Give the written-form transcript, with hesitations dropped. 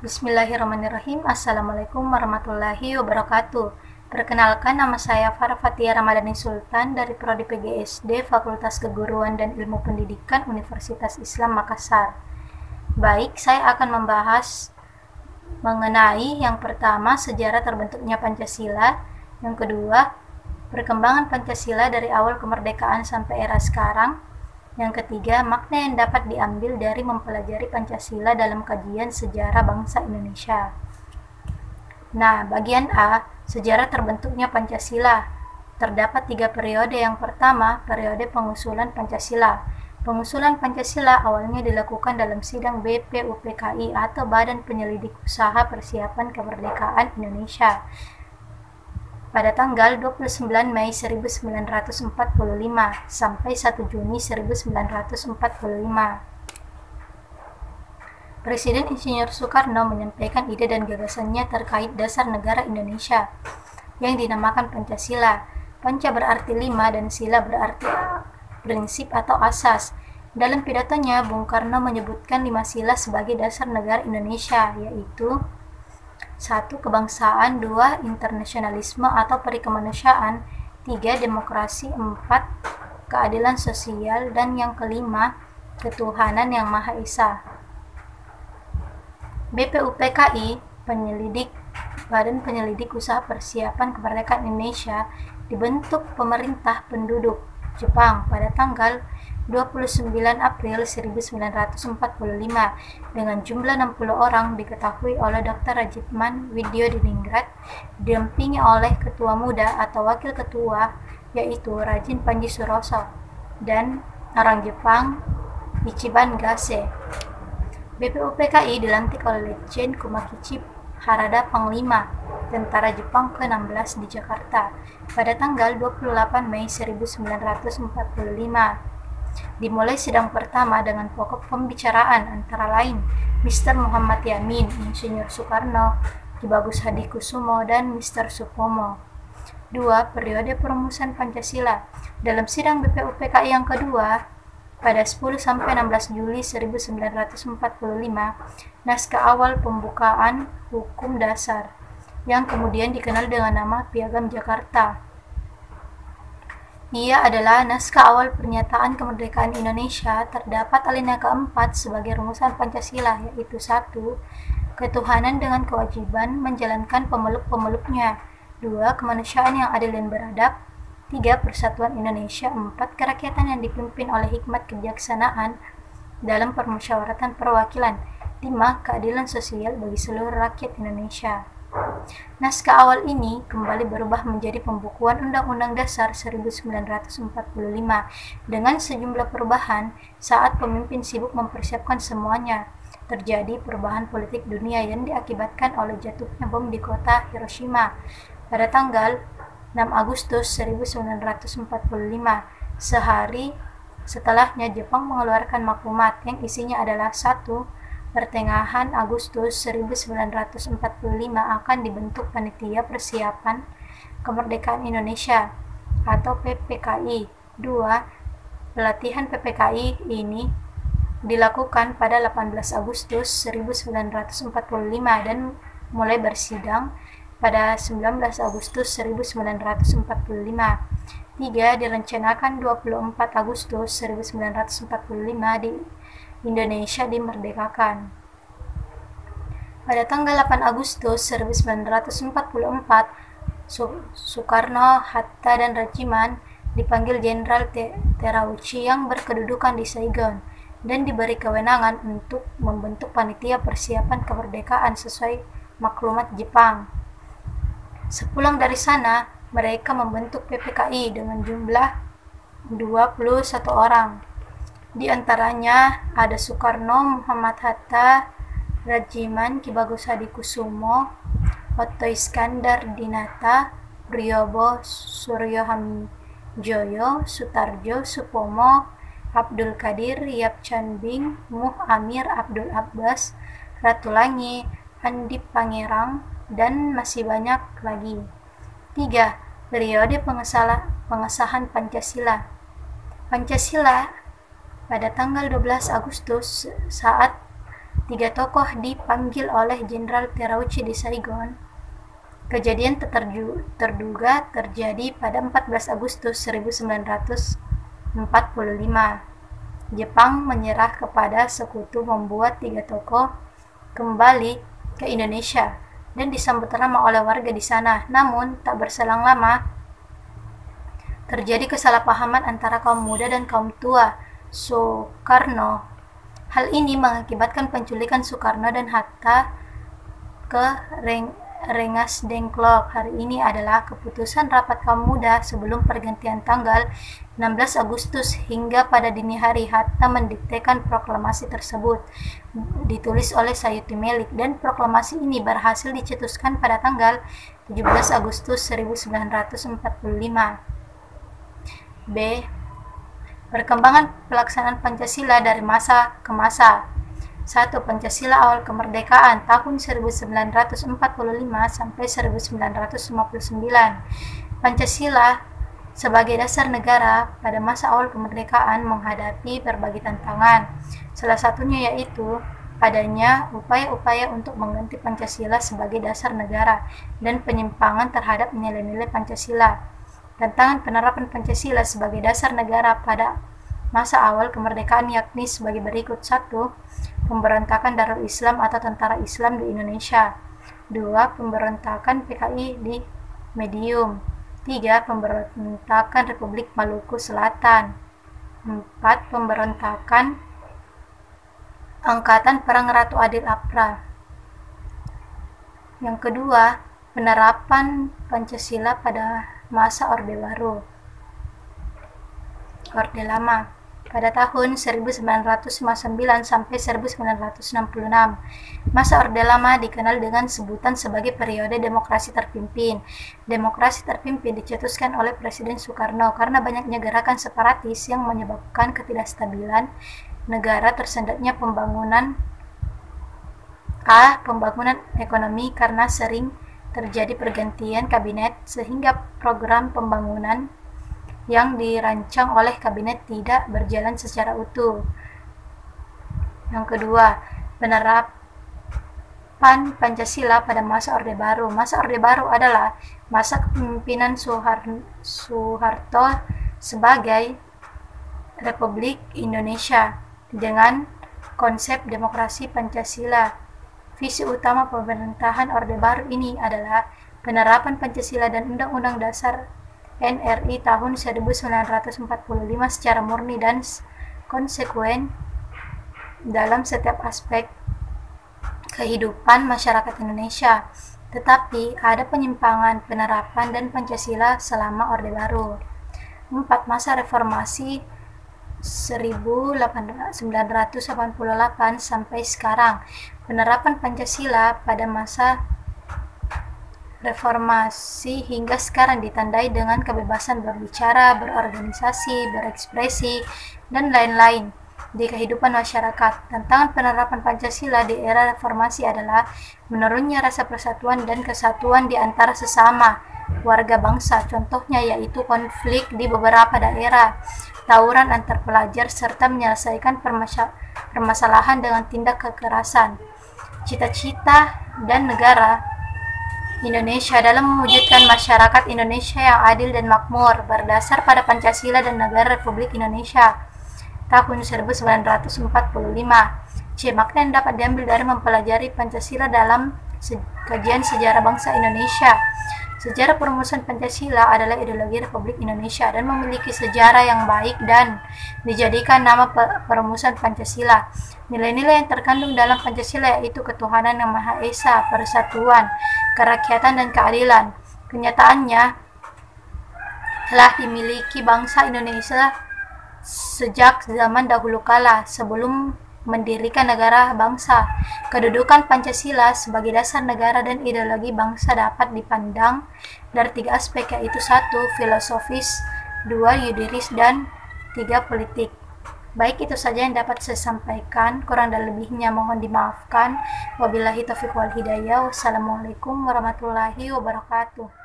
Bismillahirrahmanirrahim. Assalamualaikum warahmatullahi wabarakatuh. Perkenalkan, nama saya Farah Fatia Ramadhani Sultan dari Prodi PGSD Fakultas Keguruan dan Ilmu Pendidikan Universitas Islam Makassar. Baik, saya akan membahas mengenai yang pertama, sejarah terbentuknya Pancasila, yang kedua, perkembangan Pancasila dari awal kemerdekaan sampai era sekarang, yang ketiga, makna yang dapat diambil dari mempelajari Pancasila dalam kajian sejarah bangsa Indonesia. Nah, bagian A, sejarah terbentuknya Pancasila. Terdapat 3 periode. Yang pertama, periode pengusulan Pancasila. Pengusulan Pancasila awalnya dilakukan dalam sidang BPUPKI atau Badan Penyelidik Usaha Persiapan Kemerdekaan Indonesia pada tanggal 29 Mei 1945 sampai 1 Juni 1945. Presiden Insinyur Soekarno menyampaikan ide dan gagasannya terkait dasar negara Indonesia yang dinamakan Pancasila. Panca berarti 5 dan sila berarti prinsip atau asas. Dalam pidatonya, Bung Karno menyebutkan 5 sila sebagai dasar negara Indonesia, yaitu 1. Kebangsaan, 2. Internasionalisme atau perikemanusiaan, 3. Demokrasi, 4. Keadilan sosial, dan yang kelima, ketuhanan yang Maha Esa. BPUPKI, Badan Penyelidik Usaha Persiapan Kemerdekaan Indonesia, dibentuk pemerintah penduduk Jepang pada tanggal 29 April 1945 dengan jumlah 60 orang, diketahui oleh Dr. Rajitman Widyodiningrat, didampingi oleh ketua muda atau wakil ketua yaitu Rajin Panji Suroso dan orang Jepang Ichiban Gase. BPUPKI dilantik oleh Letjen Kumakichi Harada Panglima Tentara Jepang ke-16 di Jakarta pada tanggal 28 Mei 1945. Dimulai sidang pertama dengan pokok pembicaraan antara lain Mr. Muhammad Yamin, Insinyur Soekarno, Ki Bagus Hadikusumo, dan Mr. Supomo. 2. Periode perumusan Pancasila. Dalam sidang BPUPKI yang kedua, pada 10-16 Juli 1945, naskah awal pembukaan Hukum Dasar, yang kemudian dikenal dengan nama Piagam Jakarta. Ia adalah naskah awal pernyataan kemerdekaan Indonesia. Terdapat alinea keempat sebagai rumusan Pancasila, yaitu 1. Ketuhanan dengan kewajiban menjalankan pemeluk-pemeluknya. 2. Kemanusiaan yang adil dan beradab. 3. Persatuan Indonesia. 4. Kerakyatan yang dipimpin oleh hikmat kebijaksanaan dalam permusyawaratan perwakilan. 5. Keadilan sosial bagi seluruh rakyat Indonesia. Naskah awal ini kembali berubah menjadi pembukuan Undang-Undang Dasar 1945 dengan sejumlah perubahan saat pemimpin sibuk mempersiapkan semuanya. Terjadi perubahan politik dunia yang diakibatkan oleh jatuhnya bom di kota Hiroshima pada tanggal 6 Agustus 1945. Sehari setelahnya Jepang mengeluarkan maklumat yang isinya adalah 1. Pertengahan Agustus 1945 akan dibentuk Panitia Persiapan Kemerdekaan Indonesia atau PPKI. 2. Pelatihan PPKI ini dilakukan pada 18 Agustus 1945 dan mulai bersidang pada 19 Agustus 1945. 3. Direncanakan 24 Agustus 1945 di Indonesia dimerdekakan. Pada tanggal 8 Agustus 1944, Soekarno, Hatta, dan Rajiman dipanggil Jenderal Terauchi yang berkedudukan di Saigon dan diberi kewenangan untuk membentuk Panitia Persiapan Kemerdekaan sesuai maklumat Jepang. Sepulang dari sana, mereka membentuk PPKI dengan jumlah 21 orang. Di antaranya ada Soekarno, Muhammad Hatta, Rajiman, Ki Bagus Hadikusumo, Otto Iskandar Dinata, Priyobo Suryo Hamjoyo, Sutarjo, Supomo, Abdul Qadir, Yap Chanbing, Muh Amir, Abdul Abbas, Ratulangi, Andi Pangerang, dan masih banyak lagi. 3. Periode pengesahan Pancasila. Pancasila pada tanggal 12 Agustus saat 3 tokoh dipanggil oleh Jenderal Terauchi di Saigon. Kejadian terduga terjadi pada 14 Agustus 1945. Jepang menyerah kepada sekutu membuat 3 tokoh kembali ke Indonesia dan disambut ramah oleh warga di sana. Namun, tak berselang lama, terjadi kesalahpahaman antara kaum muda dan kaum tua Soekarno. Hal ini mengakibatkan penculikan Soekarno dan Hatta ke Rengas Dengklok. Hari ini adalah keputusan rapat kaum muda sebelum pergantian tanggal 16 Agustus hingga pada dini hari Hatta mendiktekan proklamasi tersebut, ditulis oleh Sayuti Melik, dan proklamasi ini berhasil dicetuskan pada tanggal 17 Agustus 1945. B. Perkembangan pelaksanaan Pancasila dari masa ke masa. 1. Pancasila awal kemerdekaan tahun 1945 sampai 1959. Pancasila sebagai dasar negara pada masa awal kemerdekaan menghadapi berbagai tantangan. Salah satunya yaitu adanya upaya-upaya untuk mengganti Pancasila sebagai dasar negara dan penyimpangan terhadap nilai-nilai Pancasila. Tantangan penerapan Pancasila sebagai dasar negara pada masa awal kemerdekaan yakni sebagai berikut. 1. Pemberontakan Darul Islam atau Tentara Islam di Indonesia. 2. Pemberontakan PKI di Medium. 3. Pemberontakan Republik Maluku Selatan. 4. Pemberontakan Angkatan Perang Ratu Adil Apra. Yang kedua, penerapan Pancasila pada masa Orde Baru. Orde Lama pada tahun 1959 sampai 1966. Masa Orde Lama dikenal dengan sebutan sebagai periode demokrasi terpimpin. Demokrasi terpimpin dicetuskan oleh Presiden Soekarno karena banyaknya gerakan separatis yang menyebabkan ketidakstabilan negara, tersendatnya pembangunan ekonomi karena sering terjadi pergantian kabinet sehingga program pembangunan yang dirancang oleh kabinet tidak berjalan secara utuh. Yang kedua, penerapan Pancasila pada masa Orde Baru. Masa Orde Baru adalah masa kepemimpinan Soeharto sebagai Republik Indonesia dengan konsep demokrasi Pancasila. Visi utama pemerintahan Orde Baru ini adalah penerapan Pancasila dan Undang-Undang Dasar NRI tahun 1945 secara murni dan konsekuen dalam setiap aspek kehidupan masyarakat Indonesia. Tetapi ada penyimpangan penerapan dan Pancasila selama Orde Baru. 4. Masa reformasi 1988 sampai sekarang. Penerapan Pancasila pada masa reformasi hingga sekarang ditandai dengan kebebasan berbicara, berorganisasi, berekspresi, dan lain-lain di kehidupan masyarakat. Tantangan penerapan Pancasila di era reformasi adalah menurunnya rasa persatuan dan kesatuan di antara sesama warga bangsa. Contohnya yaitu konflik di beberapa daerah, tawuran antar pelajar, serta menyelesaikan permasalahan dengan tindak kekerasan. Cita-cita dan negara Indonesia dalam mewujudkan masyarakat Indonesia yang adil dan makmur berdasar pada Pancasila dan Negara Republik Indonesia tahun 1945. C. Makna yang dapat diambil dari mempelajari Pancasila dalam kajian sejarah bangsa Indonesia. Sejarah perumusan Pancasila adalah ideologi Republik Indonesia dan memiliki sejarah yang baik dan dijadikan nama perumusan Pancasila. Nilai-nilai yang terkandung dalam Pancasila yaitu ketuhanan yang Maha Esa, persatuan, kerakyatan, dan keadilan. Kenyataannya telah dimiliki bangsa Indonesia sejak zaman dahulu kala sebelum mendirikan negara bangsa. Kedudukan Pancasila sebagai dasar negara dan ideologi bangsa dapat dipandang dari 3 aspek, yaitu 1. Filosofis, 2. Yuridis, dan 3. Politik. Baik, itu saja yang dapat saya sampaikan. Kurang dan lebihnya mohon dimaafkan. Wabillahi taufiq wal hidayah. Wassalamualaikum warahmatullahi wabarakatuh.